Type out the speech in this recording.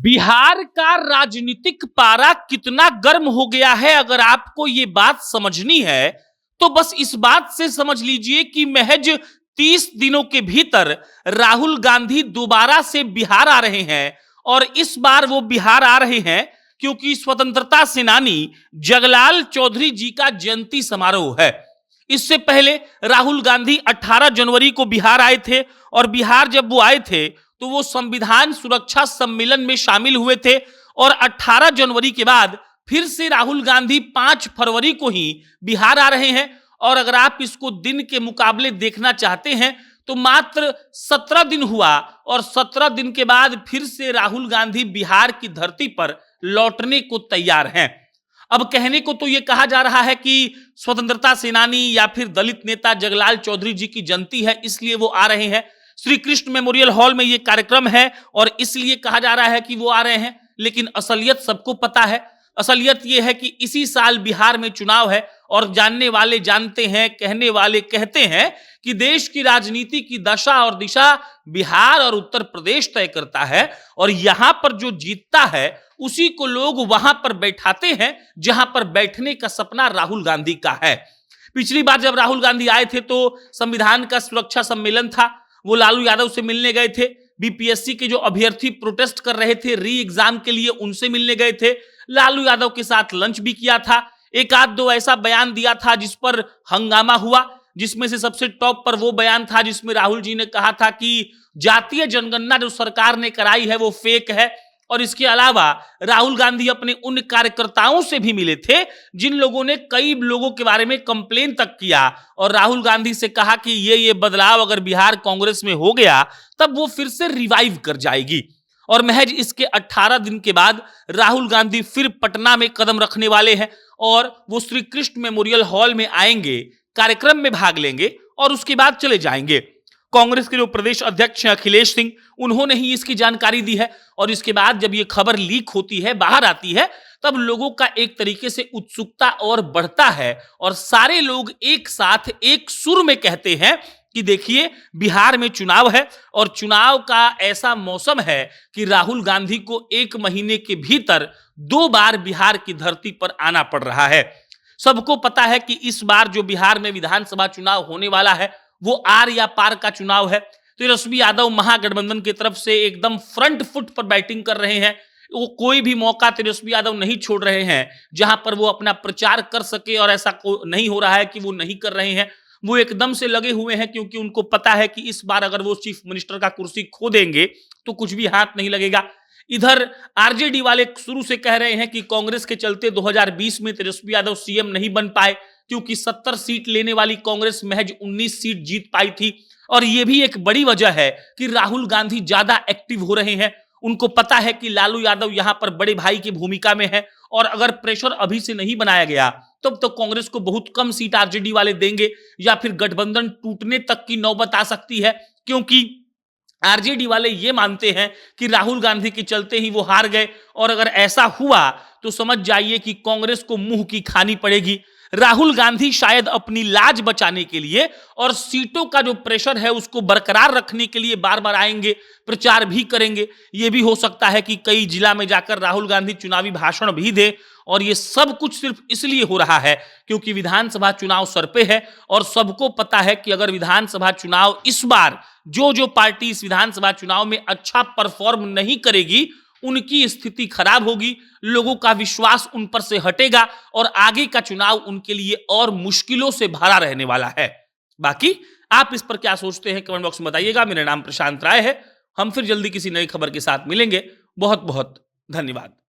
बिहार का राजनीतिक पारा कितना गर्म हो गया है, अगर आपको ये बात समझनी है तो बस इस बात से समझ लीजिए कि महज 30 दिनों के भीतर राहुल गांधी दोबारा से बिहार आ रहे हैं। और इस बार वो बिहार आ रहे हैं क्योंकि स्वतंत्रता सेनानी जगलाल चौधरी जी का जयंती समारोह है। इससे पहले राहुल गांधी 18 जनवरी को बिहार आए थे और बिहार जब वो आए थे तो वो संविधान सुरक्षा सम्मेलन में शामिल हुए थे। और 18 जनवरी के बाद फिर से राहुल गांधी 5 फरवरी को ही बिहार आ रहे हैं। और अगर आप इसको दिन के मुकाबले देखना चाहते हैं तो मात्र 17 दिन हुआ और 17 दिन के बाद फिर से राहुल गांधी बिहार की धरती पर लौटने को तैयार हैं। अब कहने को तो यह कहा जा रहा है कि स्वतंत्रता सेनानी या फिर दलित नेता जगलाल चौधरी जी की जयंती है, इसलिए वो आ रहे हैं। श्री कृष्ण मेमोरियल हॉल में यह कार्यक्रम है और इसलिए कहा जा रहा है कि वो आ रहे हैं। लेकिन असलियत सबको पता है। असलियत यह है कि इसी साल बिहार में चुनाव है और जानने वाले जानते हैं, कहने वाले कहते हैं कि देश की राजनीति की दशा और दिशा बिहार और उत्तर प्रदेश तय करता है। और यहां पर जो जीतता है उसी को लोग वहां पर बैठाते हैं जहां पर बैठने का सपना राहुल गांधी का है। पिछली बार जब राहुल गांधी आए थे तो संविधान का सुरक्षा सम्मेलन था, वो लालू यादव से मिलने गए थे। बीपीएससी के जो अभ्यर्थी प्रोटेस्ट कर रहे थे री एग्जाम के लिए, उनसे मिलने गए थे। लालू यादव के साथ लंच भी किया था। एक आध दो ऐसा बयान दिया था जिस पर हंगामा हुआ, जिसमें से सबसे टॉप पर वो बयान था जिसमें राहुल जी ने कहा था कि जातीय जनगणना जो सरकार ने कराई है वो फेक है। और इसके अलावा राहुल गांधी अपने उन कार्यकर्ताओं से भी मिले थे जिन लोगों ने कई लोगों के बारे में कंप्लेन तक किया और राहुल गांधी से कहा कि ये बदलाव अगर बिहार कांग्रेस में हो गया तब वो फिर से रिवाइव कर जाएगी। और महज इसके 18 दिन के बाद राहुल गांधी फिर पटना में कदम रखने वाले हैं और वो श्री कृष्ण मेमोरियल हॉल में आएंगे, कार्यक्रम में भाग लेंगे और उसके बाद चले जाएंगे। कांग्रेस के जो प्रदेश अध्यक्ष हैं अखिलेश सिंह, उन्होंने ही इसकी जानकारी दी है। और इसके बाद जब ये खबर लीक होती है, बाहर आती है, तब लोगों का एक तरीके से उत्सुकता और बढ़ता है और सारे लोग एक साथ एक सुर में कहते हैं कि देखिए बिहार में चुनाव है और चुनाव का ऐसा मौसम है कि राहुल गांधी को 1 महीने के भीतर 2 बार बिहार की धरती पर आना पड़ रहा है। सबको पता है कि इस बार जो बिहार में विधानसभा चुनाव होने वाला है वो आर या पार का चुनाव है। तो तेजस्वी यादव महागठबंधन की तरफ से एकदम फ्रंट फुट पर बैटिंग कर रहे हैं। वो कोई भी मौका तेजस्वी यादव नहीं छोड़ रहे हैं जहां पर वो अपना प्रचार कर सके, और ऐसा नहीं हो रहा है कि वो नहीं कर रहे हैं। वो एकदम से लगे हुए हैं क्योंकि उनको पता है कि इस बार अगर वो चीफ मिनिस्टर का कुर्सी खो देंगे तो कुछ भी हाथ नहीं लगेगा। इधर आरजेडी वाले शुरू से कह रहे हैं कि कांग्रेस के चलते 2020 में तेजस्वी यादव सीएम नहीं बन पाए क्योंकि 70 सीट लेने वाली कांग्रेस महज 19 सीट जीत पाई थी। और यह भी एक बड़ी वजह है कि राहुल गांधी ज्यादा एक्टिव हो रहे हैं। उनको पता है कि लालू यादव यहां पर बड़े भाई की भूमिका में है और अगर प्रेशर अभी से नहीं बनाया गया तब तो कांग्रेस को बहुत कम सीट आरजेडी वाले देंगे या फिर गठबंधन टूटने तक की नौबत आ सकती है। क्योंकि आरजेडी वाले ये मानते हैं कि राहुल गांधी के चलते ही वो हार गए और अगर ऐसा हुआ तो समझ जाइए कि कांग्रेस को मुंह की खानी पड़ेगी। राहुल गांधी शायद अपनी लाज बचाने के लिए और सीटों का जो प्रेशर है उसको बरकरार रखने के लिए बार बार आएंगे, प्रचार भी करेंगे। यह भी हो सकता है कि कई जिला में जाकर राहुल गांधी चुनावी भाषण भी दे। और ये सब कुछ सिर्फ इसलिए हो रहा है क्योंकि विधानसभा चुनाव सर पे है और सबको पता है कि अगर विधानसभा चुनाव इस बार जो पार्टी इस विधानसभा चुनाव में अच्छा परफॉर्म नहीं करेगी उनकी स्थिति खराब होगी, लोगों का विश्वास उन पर से हटेगा और आगे का चुनाव उनके लिए और मुश्किलों से भरा रहने वाला है। बाकी आप इस पर क्या सोचते हैं कमेंट बॉक्स में बताइएगा। मेरा नाम प्रशांत राय है। हम फिर जल्दी किसी नई खबर के साथ मिलेंगे। बहुत बहुत धन्यवाद।